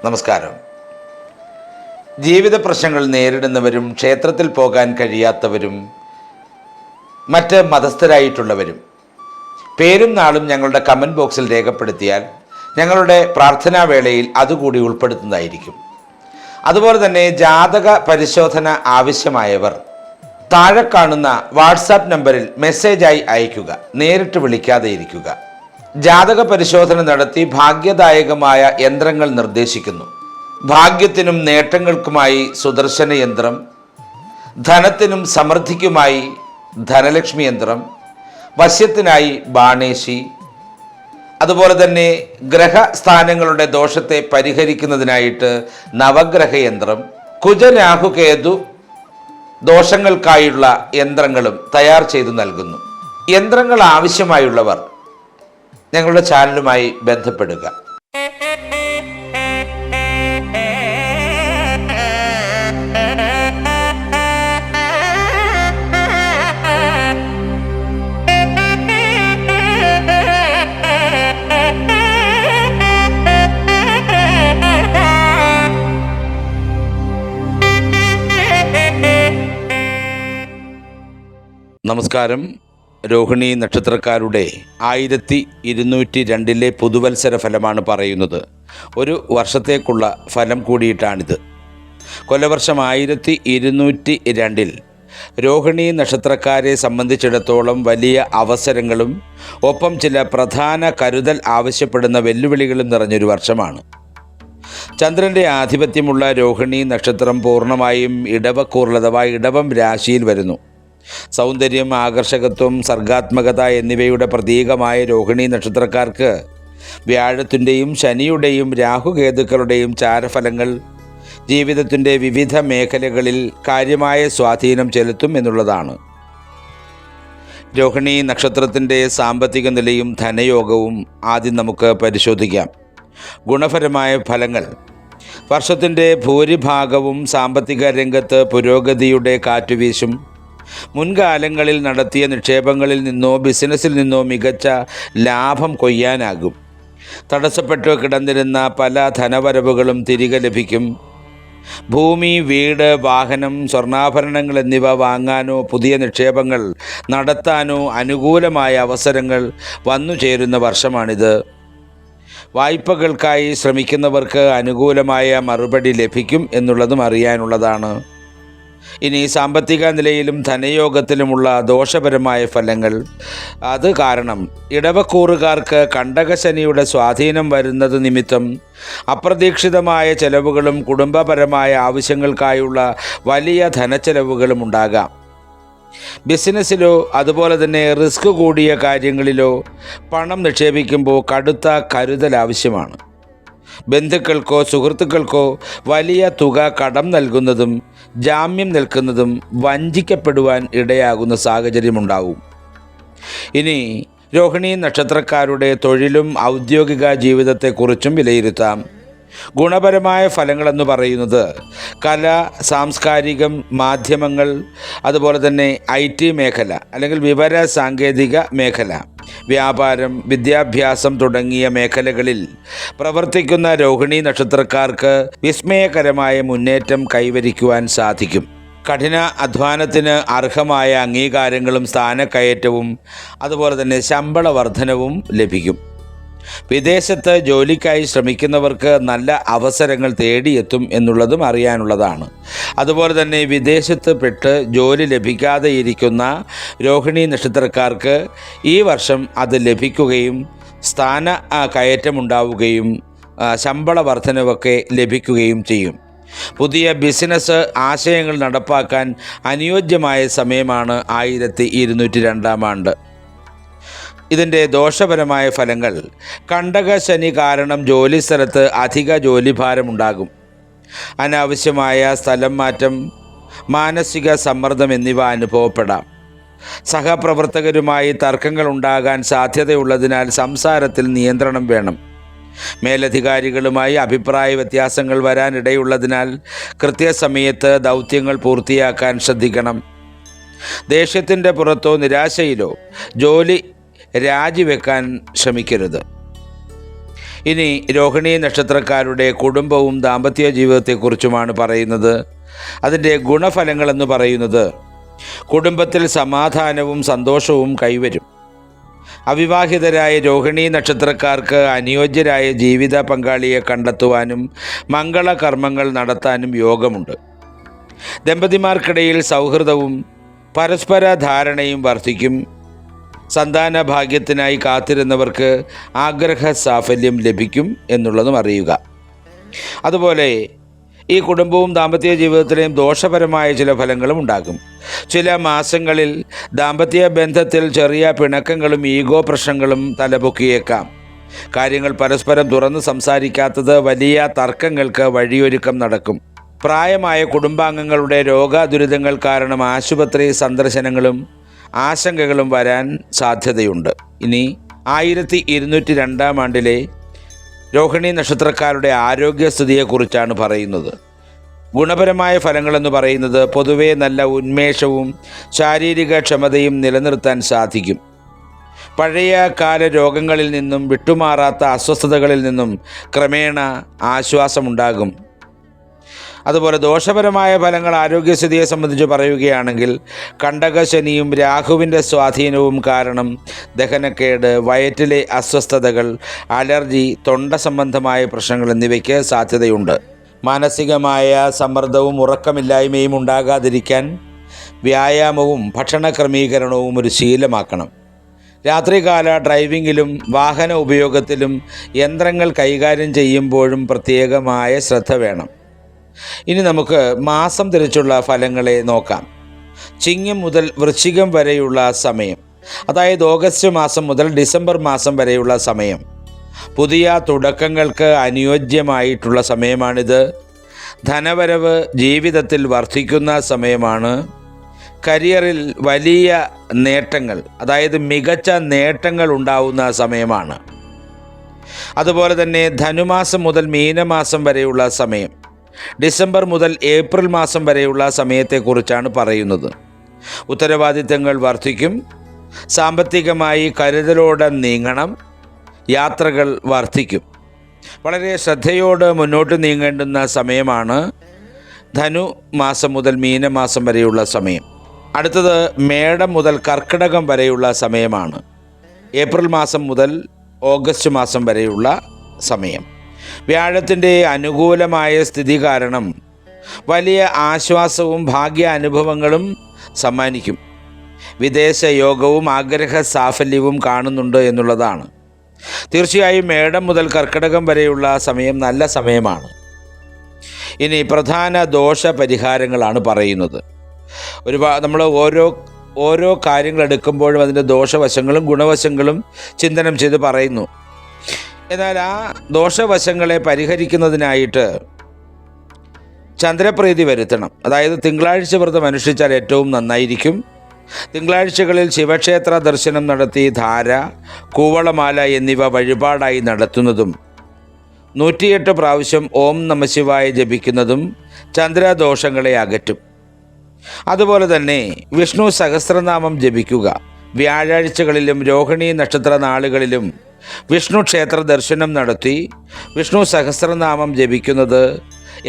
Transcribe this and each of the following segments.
നമസ്കാരം. ജീവിത പ്രശ്നങ്ങൾ നേരിടുന്നവരും ക്ഷേത്രത്തിൽ പോകാൻ കഴിയാത്തവരും മറ്റ് മതസ്ഥരായിട്ടുള്ളവരും പേരും നാളും ഞങ്ങളുടെ കമൻറ്റ് ബോക്സിൽ രേഖപ്പെടുത്തിയാൽ ഞങ്ങളുടെ പ്രാർത്ഥനാ വേളയിൽ അതുകൂടി ഉൾപ്പെടുത്തുന്നതായിരിക്കും. അതുപോലെ തന്നെ ജാതക പരിശോധന ആവശ്യമായവർ താഴെ കാണുന്ന വാട്സാപ്പ് നമ്പറിൽ മെസ്സേജായി അയയ്ക്കുക, നേരിട്ട് വിളിക്കാതെ ഇരിക്കുക. ജാതക പരിശോധന നടത്തി ഭാഗ്യദായകമായ യന്ത്രങ്ങൾ നിർദ്ദേശിക്കുന്നു. ഭാഗ്യത്തിനും നേട്ടങ്ങൾക്കുമായി സുദർശന യന്ത്രം, ധനത്തിനും സമൃദ്ധിക്കുമായി ധനലക്ഷ്മി യന്ത്രം, വശ്യത്തിനായി ബാണേശി, അതുപോലെ തന്നെ ഗ്രഹസ്ഥാനങ്ങളുടെ ദോഷത്തെ പരിഹരിക്കുന്നതിനായിട്ട് നവഗ്രഹ യന്ത്രം, കുജരാഹുകേതു ദോഷങ്ങൾക്കായുള്ള യന്ത്രങ്ങളും തയ്യാർ ചെയ്തു നൽകുന്നു. യന്ത്രങ്ങൾ ആവശ്യമായുള്ളവർ ഞങ്ങളുടെ ചാനലുമായി ബന്ധപ്പെടുക. നമസ്കാരം. രോഹിണി നക്ഷത്രക്കാരുടെ 1202 പുതുവത്സര ഫലമാണ് പറയുന്നത്. ഒരു വർഷത്തേക്കുള്ള ഫലം കൂടിയിട്ടാണിത്. കൊല്ലവർഷം 1202 രോഹിണി നക്ഷത്രക്കാരെ സംബന്ധിച്ചിടത്തോളം വലിയ അവസരങ്ങളും ഒപ്പം ചില പ്രധാന കരുതൽ ആവശ്യപ്പെടുന്ന വെല്ലുവിളികളും നിറഞ്ഞൊരു വർഷമാണ്. ചന്ദ്രൻ്റെ ആധിപത്യമുള്ള രോഹിണി നക്ഷത്രം പൂർണ്ണമായും ഇടവക്കൂറിൽ അഥവാ ഇടവം രാശിയിൽ വരുന്നു. സൗന്ദര്യം, ആകർഷകത്വം, സർഗാത്മകത എന്നിവയുടെ പ്രതീകമായ രോഹിണി നക്ഷത്രക്കാർക്ക് വ്യാഴത്തിൻ്റെയും ശനിയുടെയും രാഹുകേതുക്കളുടെയും ചാരഫലങ്ങൾ ജീവിതത്തിൻ്റെ വിവിധ മേഖലകളിൽ കാര്യമായ സ്വാധീനം ചെലുത്തും എന്നുള്ളതാണ്. രോഹിണി നക്ഷത്രത്തിൻ്റെ സാമ്പത്തിക നിലയും ധനയോഗവും ആദ്യം നമുക്ക് പരിശോധിക്കാം. ഗുണപരമായ ഫലങ്ങൾ. വർഷത്തിൻ്റെ ഭൂരിഭാഗവും സാമ്പത്തിക രംഗത്ത് പുരോഗതിയുടെ കാറ്റുവീശും. മുൻകാലങ്ങളിൽ നടത്തിയ നിക്ഷേപങ്ങളിൽ നിന്നോ ബിസിനസ്സിൽ നിന്നോ മികച്ച ലാഭം കൊയ്യാനാകും. തടസ്സപ്പെട്ടു കിടന്നിരുന്ന പല ധനവരവുകളും തിരികെ ലഭിക്കും. ഭൂമി, വീട്, വാഹനം, സ്വർണ്ണാഭരണങ്ങൾ എന്നിവ വാങ്ങാനോ പുതിയ നിക്ഷേപങ്ങൾ നടത്താനോ അനുകൂലമായ അവസരങ്ങൾ വന്നു ചേരുന്ന വർഷമാണിത്. വായ്പകൾക്കായി ശ്രമിക്കുന്നവർക്ക് അനുകൂലമായ മറുപടി ലഭിക്കും എന്നുള്ളതും അറിയാനുള്ളതാണ്. ഇനി സാമ്പത്തിക നിലയിലും ധനയോഗത്തിലുമുള്ള ദോഷപരമായ ഫലങ്ങൾ. അത് കാരണം ഇടവക്കൂറുകാർക്ക് കണ്ടകശനിയുടെ സ്വാധീനം വരുന്നത് നിമിത്തം അപ്രതീക്ഷിതമായ ചെലവുകളും കുടുംബപരമായ ആവശ്യങ്ങൾക്കായുള്ള വലിയ ധനച്ചെലവുകളും ഉണ്ടാകാം. ബിസിനസ്സിലോ അതുപോലെ തന്നെ റിസ്ക് കൂടിയ കാര്യങ്ങളിലോ പണം നിക്ഷേപിക്കുമ്പോൾ കടുത്ത കരുതൽ ആവശ്യമാണ്. ബന്ധുക്കൾക്കോ സുഹൃത്തുക്കൾക്കോ വലിയ തുക കടം നൽകുന്നതും ജാമ്യം നിൽക്കുന്നതും വഞ്ചിക്കപ്പെടുവാൻ ഇടയാകുന്ന സാഹചര്യമുണ്ടാവും. ഇനി രോഹിണി നക്ഷത്രക്കാരുടെ തൊഴിലും ഔദ്യോഗിക ജീവിതത്തെക്കുറിച്ചും വിലയിരുത്താം. ഗുണപരമായ ഫലങ്ങളെന്ന് പറയുന്നത് കല, സാംസ്കാരികം, മാധ്യമങ്ങൾ, അതുപോലെ തന്നെ IT മേഖല അല്ലെങ്കിൽ വിവര സാങ്കേതിക മേഖല, വ്യാപാരം, വിദ്യാഭ്യാസം തുടങ്ങിയ മേഖലകളിൽ പ്രവർത്തിക്കുന്ന രോഹിണി നക്ഷത്രക്കാർക്ക് വിസ്മയകരമായ മുന്നേറ്റം കൈവരിക്കുവാൻ സാധിക്കും. കഠിന അധ്വാനത്തിന് അർഹമായ അംഗീകാരങ്ങളും സ്ഥാനക്കയറ്റവും അതുപോലെ തന്നെ ശമ്പള വർധനവും ലഭിക്കും. വിദേശത്ത് ജോലിക്കായി ശ്രമിക്കുന്നവർക്ക് നല്ല അവസരങ്ങൾ തേടിയെത്തും എന്നുള്ളതും അറിയാനുള്ളതാണ്. അതുപോലെ തന്നെ വിദേശത്ത് പെട്ട് ജോലി ലഭിക്കാതെ ഇരിക്കുന്ന രോഹിണി നക്ഷത്രക്കാർക്ക് ഈ വർഷം അത് ലഭിക്കുകയും സ്ഥാന കയറ്റമുണ്ടാവുകയും ശമ്പള വർധനവൊക്കെ ലഭിക്കുകയും ചെയ്യും. പുതിയ ബിസിനസ് ആശയങ്ങൾ നടപ്പാക്കാൻ അനുയോജ്യമായ സമയമാണ് 1202 ഇതിൻ്റെ ദോഷപരമായ ഫലങ്ങൾ. കണ്ടകശനി കാരണം ജോലിസ്ഥലത്ത് അധിക ജോലിഭാരമുണ്ടാകും. അനാവശ്യമായ സ്ഥലം മാറ്റം, മാനസിക സമ്മർദ്ദം എന്നിവ അനുഭവപ്പെടാം. സഹപ്രവർത്തകരുമായി തർക്കങ്ങൾ ഉണ്ടാകാൻ സാധ്യതയുള്ളതിനാൽ സംസാരത്തിൽ നിയന്ത്രണം വേണം. മേലധികാരികളുമായി അഭിപ്രായ വ്യത്യാസങ്ങൾ വരാനിടയുള്ളതിനാൽ കൃത്യസമയത്ത് ദൗത്യങ്ങൾ പൂർത്തിയാക്കാൻ ശ്രദ്ധിക്കണം. ദേഷ്യത്തിൻ്റെ പുറത്തോ നിരാശയിലോ ജോലി രാജിവെക്കാൻ ശ്രമിക്കരുത്. ഇനി രോഹിണി നക്ഷത്രക്കാരുടെ കുടുംബവും ദാമ്പത്യ ജീവിതത്തെക്കുറിച്ചുമാണ് പറയുന്നത്. അതിൻ്റെ ഗുണഫലങ്ങളെന്ന് പറയുന്നത് കുടുംബത്തിൽ സമാധാനവും സന്തോഷവും കൈവരും. അവിവാഹിതരായ രോഹിണി നക്ഷത്രക്കാർക്ക് അനുയോജ്യരായ ജീവിത പങ്കാളിയെ കണ്ടെത്തുവാനും മംഗളകർമ്മങ്ങൾ നടത്താനും യോഗമുണ്ട്. ദമ്പതിമാർക്കിടയിൽ സൗഹൃദവും പരസ്പര ധാരണയും വർദ്ധിക്കും. സന്താന ഭാഗ്യത്തിനായി കാത്തിരുന്നവർക്ക് ആഗ്രഹ സാഫല്യം ലഭിക്കും എന്നുള്ളതും അറിയുക. അതുപോലെ ഈ കുടുംബവും ദാമ്പത്യ ജീവിതത്തിലെയും ദോഷപരമായ ചില ഫലങ്ങളും ഉണ്ടാകും. ചില മാസങ്ങളിൽ ദാമ്പത്യ ബന്ധത്തിൽ ചെറിയ പിണക്കങ്ങളും ഈഗോ പ്രശ്നങ്ങളും തലപൊക്കിയേക്കാം. കാര്യങ്ങൾ പരസ്പരം തുറന്ന് സംസാരിക്കാത്തത് വലിയ തർക്കങ്ങൾക്ക് വഴിയൊരുക്കം നടക്കും. പ്രായമായ കുടുംബാംഗങ്ങളുടെ രോഗദുരിതങ്ങൾ കാരണം ആശുപത്രി സന്ദർശനങ്ങളും ആശങ്കകളും വരാൻ സാധ്യതയുണ്ട്. ഇനി 1202 ആണ്ടിലെ രോഹിണി നക്ഷത്രക്കാരുടെ ആരോഗ്യസ്ഥിതിയെക്കുറിച്ചാണ് പറയുന്നത്. ഗുണപരമായ ഫലങ്ങളെന്ന് പറയുന്നത് പൊതുവെ നല്ല ഉന്മേഷവും ശാരീരിക ക്ഷമതയും നിലനിർത്താൻ സാധിക്കും. പഴയ കാല രോഗങ്ങളിൽ നിന്നും വിട്ടുമാറാത്ത അസ്വസ്ഥതകളിൽ നിന്നും ക്രമേണ ആശ്വാസമുണ്ടാകും. അതുപോലെ ദോഷപരമായ ഫലങ്ങൾ ആരോഗ്യസ്ഥിതിയെ സംബന്ധിച്ച് പറയുകയാണെങ്കിൽ കണ്ടകശനിയും രാഹുവിൻ്റെ സ്വാധീനവും കാരണം ദഹനക്കേട്, വയറ്റിലെ അസ്വസ്ഥതകൾ, അലർജി, തൊണ്ട സംബന്ധമായ പ്രശ്നങ്ങൾ എന്നിവയ്ക്ക് സാധ്യതയുണ്ട്. മാനസികമായ സമ്മർദ്ദവും ഉറക്കമില്ലായ്മയും ഉണ്ടാകാതിരിക്കാൻ വ്യായാമവും ഭക്ഷണ ക്രമീകരണവും ഒരു ശീലമാക്കണം. രാത്രികാല ഡ്രൈവിങ്ങിലും വാഹന ഉപയോഗത്തിലും യന്ത്രങ്ങൾ കൈകാര്യം ചെയ്യുമ്പോഴും പ്രത്യേകമായ ശ്രദ്ധ വേണം. ഇനി നമുക്ക് മാസം തിരിച്ചുള്ള ഫലങ്ങളെ നോക്കാം. ചിങ്ങം മുതൽ വൃശ്ചികം വരെയുള്ള സമയം, അതായത് ഓഗസ്റ്റ് മാസം മുതൽ ഡിസംബർ മാസം വരെയുള്ള സമയം പുതിയ തുടക്കങ്ങൾക്ക് അനുയോജ്യമായിട്ടുള്ള സമയമാണിത്. ധനവരവ് ജീവിതത്തിൽ വർദ്ധിക്കുന്ന സമയമാണ്. കരിയറിൽ വലിയ നേട്ടങ്ങൾ, അതായത് മികച്ച നേട്ടങ്ങൾ ഉണ്ടാവുന്ന സമയമാണ്. അതുപോലെ തന്നെ ധനുമാസം മുതൽ മീനമാസം വരെയുള്ള സമയം, ഡിസംബർ മുതൽ ഏപ്രിൽ മാസം വരെയുള്ള സമയത്തെക്കുറിച്ചാണ് പറയുന്നത്. ഉത്തരവാദിത്തങ്ങൾ വർദ്ധിക്കും. സാമ്പത്തികമായി കരുതലോടെ നീങ്ങണം. യാത്രകൾ വർദ്ധിക്കും. വളരെ ശ്രദ്ധയോടെ മുന്നോട്ട് നീങ്ങേണ്ടുന്ന സമയമാണ് ധനു മാസം മുതൽ മീനമാസം വരെയുള്ള സമയം. അടുത്തത് മേടം മുതൽ കർക്കിടകം വരെയുള്ള സമയമാണ്. ഏപ്രിൽ മാസം മുതൽ ഓഗസ്റ്റ് മാസം വരെയുള്ള സമയം. വ്യാഴത്തിൻ്റെ അനുകൂലമായ സ്ഥിതി കാരണം വലിയ ആശ്വാസവും ഭാഗ്യ അനുഭവങ്ങളും സമ്മാനിക്കും. വിദേശ യോഗവും ആഗ്രഹ സാഫല്യവും കാണുന്നുണ്ട് എന്നുള്ളതാണ്. തീർച്ചയായും മേടം മുതൽ കർക്കിടകം വരെയുള്ള സമയം നല്ല സമയമാണ്. ഇനി പ്രധാന ദോഷ പരിഹാരങ്ങളാണ് പറയുന്നത്. നമ്മൾ ഓരോ കാര്യങ്ങൾ എടുക്കുമ്പോഴും അതിൻ്റെ ദോഷവശങ്ങളും ഗുണവശങ്ങളും ചിന്തനം ചെയ്ത് പറയുന്നു. എന്നാൽ ആ ദോഷവശങ്ങളെ പരിഹരിക്കുന്നതിനായിട്ട് ചന്ദ്രപ്രീതി വരുത്തണം. അതായത് തിങ്കളാഴ്ച വ്രതം അനുഷ്ഠിച്ചാൽ ഏറ്റവും നന്നായിരിക്കും. തിങ്കളാഴ്ചകളിൽ ശിവക്ഷേത്ര ദർശനം നടത്തി ധാര, കൂവളമാല എന്നിവ വഴിപാടായി നടത്തുന്നതും 108 പ്രാവശ്യം ഓം നമഃശിവായ ജപിക്കുന്നതും ചന്ദ്രദോഷങ്ങളെ അകറ്റും. അതുപോലെ തന്നെ വിഷ്ണു സഹസ്രനാമം ജപിക്കുക. വ്യാഴാഴ്ചകളിലും രോഹിണി നക്ഷത്ര നാളുകളിലും വിഷ്ണു ക്ഷേത്ര ദർശനം നടത്തി വിഷ്ണു സഹസ്രനാമം ജപിക്കുന്നത്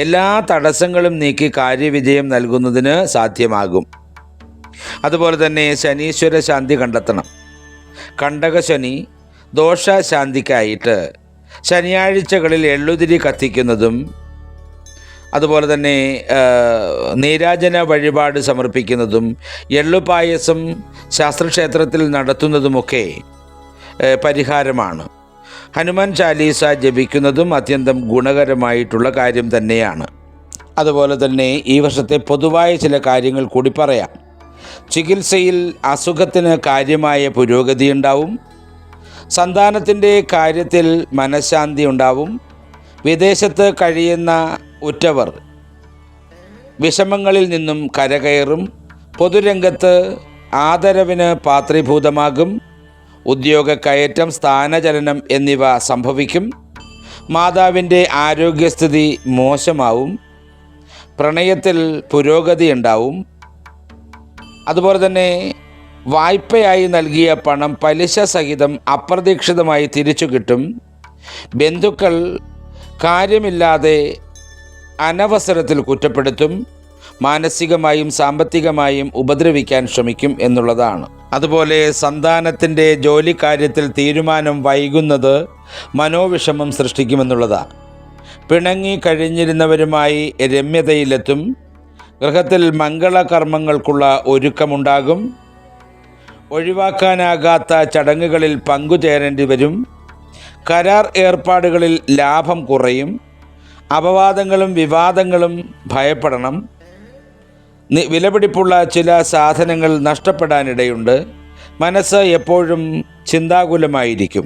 എല്ലാ തടസ്സങ്ങളും നീക്കി കാര്യവിജയം നൽകുന്നതിന് സാധ്യമാകും. അതുപോലെ തന്നെ ശനീശ്വര ശാന്തി കണ്ടെത്തണം. കണ്ടകശനി ദോഷശാന്തിക്കായിട്ട് ശനിയാഴ്ചകളിൽ എള്ളുതിരി കത്തിക്കുന്നതും അതുപോലെ തന്നെ നീരാജന വഴിപാട് സമർപ്പിക്കുന്നതും എള്ളുപായസം ശാസ്ത്രക്ഷേത്രത്തിൽ നടത്തുന്നതുമൊക്കെ പരിഹാരമാണ്. ഹനുമാൻ ചാലീസ ജപിക്കുന്നതും അത്യന്തം ഗുണകരമായിട്ടുള്ള കാര്യം തന്നെയാണ്. അതുപോലെ തന്നെ ഈ വർഷത്തെ പൊതുവായ ചില കാര്യങ്ങൾ കൂടി പറയാം. ചികിത്സയിൽ അസുഖത്തിന് കാര്യമായ പുരോഗതി ഉണ്ടാവും. സന്താനത്തിൻ്റെ കാര്യത്തിൽ മനഃശാന്തി ഉണ്ടാവും. വിദേശത്ത് കഴിയുന്ന ഉറ്റവർ വിഷമങ്ങളിൽ നിന്നും കരകയറും. പൊതുരംഗത്ത് ആദരവിന് പാത്രീഭൂതമാകും. ഉദ്യോഗക്കയറ്റം, സ്ഥാനചലനം എന്നിവ സംഭവിക്കും. മാതാവിൻ്റെ ആരോഗ്യസ്ഥിതി മോശമാവും. പ്രണയത്തിൽ പുരോഗതി ഉണ്ടാവും. അതുപോലെ തന്നെ വായ്പയായി നൽകിയ പണം പലിശ സഹിതം അപ്രതീക്ഷിതമായി തിരിച്ചു കിട്ടും. ബന്ധുക്കൾ കാര്യമില്ലാതെ അനവസരത്തിൽ കുറ്റപ്പെടുത്തും, മാനസികമായും സാമ്പത്തികമായും ഉപദ്രവിക്കാൻ ശ്രമിക്കും എന്നുള്ളതാണ്. അതുപോലെ സന്താനത്തിൻ്റെ ജോലിക്കാര്യത്തിൽ തീരുമാനം വൈകുന്നത് മനോവിഷമം സൃഷ്ടിക്കുമെന്നുള്ളതാണ്. പിണങ്ങി കഴിഞ്ഞിരുന്നവരുമായി രമ്യതയിലെത്തും. ഗൃഹത്തിൽ മംഗളകർമ്മങ്ങൾക്കുള്ള ഒരുക്കമുണ്ടാകും. ഒഴിവാക്കാനാകാത്ത ചടങ്ങുകളിൽ പങ്കുചേരേണ്ടി വരും. കരാർ ഏർപ്പാടുകളിൽ ലാഭം കുറയും. അപവാദങ്ങളും വിവാദങ്ങളും ഭയപ്പെടണം. വിലപിടിപ്പുള്ള ചില സാധനങ്ങൾ നഷ്ടപ്പെടാനിടയുണ്ട്. മനസ്സ് എപ്പോഴും ചിന്താകുലമായിരിക്കും.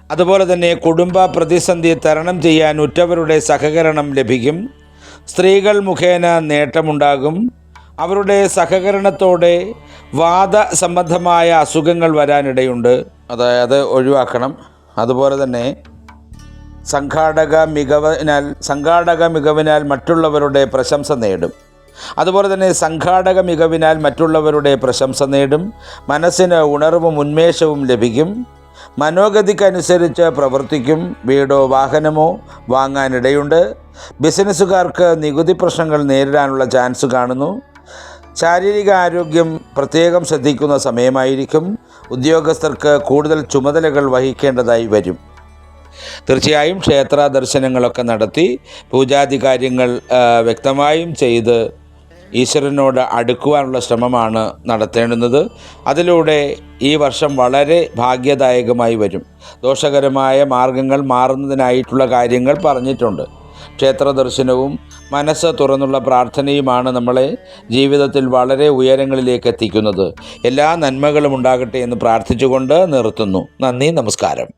അതുപോലെ തന്നെ കുടുംബ പ്രതിസന്ധി തരണം ചെയ്യാൻ ഉറ്റവരുടെ സഹകരണം ലഭിക്കും. സ്ത്രീകൾ മുഖേന നേട്ടമുണ്ടാകും. അവരുടെ സഹകരണത്തോടെ വാദ സംബന്ധമായ അസുഖങ്ങൾ വരാനിടയുണ്ട്, അതായത് ഒഴിവാക്കണം. അതുപോലെ തന്നെ സംഘാടക മികവിനാൽ മറ്റുള്ളവരുടെ പ്രശംസ നേടും. മനസ്സിന് ഉണർവും ഉന്മേഷവും ലഭിക്കും. മനോഗതിക്കനുസരിച്ച് പ്രവർത്തിക്കും. വീടോ വാഹനമോ വാങ്ങാനിടയുണ്ട്. ബിസിനസ്സുകാർക്ക് നികുതി പ്രശ്നങ്ങൾ നേരിടാനുള്ള ചാൻസ് കാണുന്നു. ശാരീരിക ആരോഗ്യം പ്രത്യേകം ശ്രദ്ധിക്കുന്ന സമയമായിരിക്കും. ഉദ്യോഗസ്ഥർക്ക് കൂടുതൽ ചുമതലകൾ വഹിക്കേണ്ടതായി വരും. തീർച്ചയായും ക്ഷേത്ര ദർശനങ്ങളൊക്കെ നടത്തി പൂജാതി കാര്യങ്ങൾ വ്യക്തമായും ചെയ്ത് ഈശ്വരനോട് അടുക്കുവാനുള്ള ശ്രമമാണ് നടത്തേണ്ടുന്നത്. അതിലൂടെ ഈ വർഷം വളരെ ഭാഗ്യദായകമായി വരും. ദോഷകരമായ മാർഗങ്ങൾ മാറുന്നതിനായിട്ടുള്ള കാര്യങ്ങൾ പറഞ്ഞിട്ടുണ്ട്. ക്ഷേത്ര ദർശനവും മനസ്സ് തുറന്നുള്ള പ്രാർത്ഥനയുമാണ് നമ്മളെ ജീവിതത്തിൽ വളരെ ഉയരങ്ങളിലേക്ക് എത്തിക്കുന്നത്. എല്ലാ നന്മകളും ഉണ്ടാകട്ടെ എന്ന് പ്രാർത്ഥിച്ചുകൊണ്ട് നിർത്തുന്നു. നന്ദി, നമസ്കാരം.